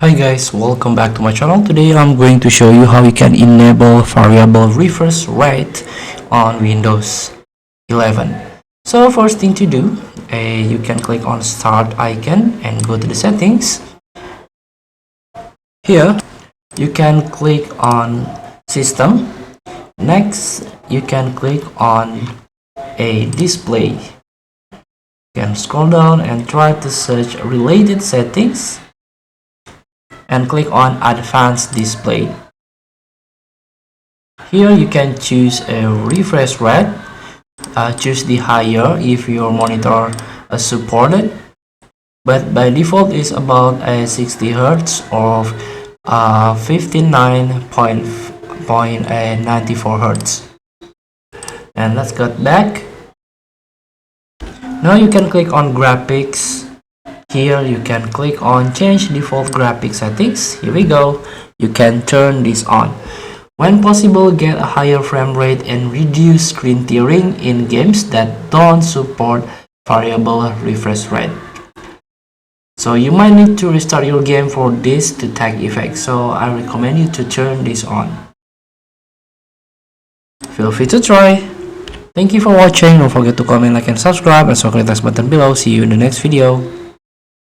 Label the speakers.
Speaker 1: Hi guys, welcome back to my channel. Today I'm going to show you how you can enable variable refresh rate on Windows 11. So first thing to do, you can click on start icon and go to the settings. Here you can click on system. Next you can click on a display. You can scroll down and try to search related settings and click on advanced display. Here you can choose a refresh rate. Choose the higher if your monitor is supported, but by default is about a 60 Hz or 59.94 Hz. And let's get back. Now you can click on graphics. Here you can click on change default graphic settings. Here we go. You can turn this on. When possible, get a higher frame rate and reduce screen tearing in games that don't support variable refresh rate. So you might need to restart your game for this to take effect. So I recommend you to turn this on. Feel free to try. Thank you for watching. Don't forget to comment, like, and subscribe, and click the button below. See you in the next video.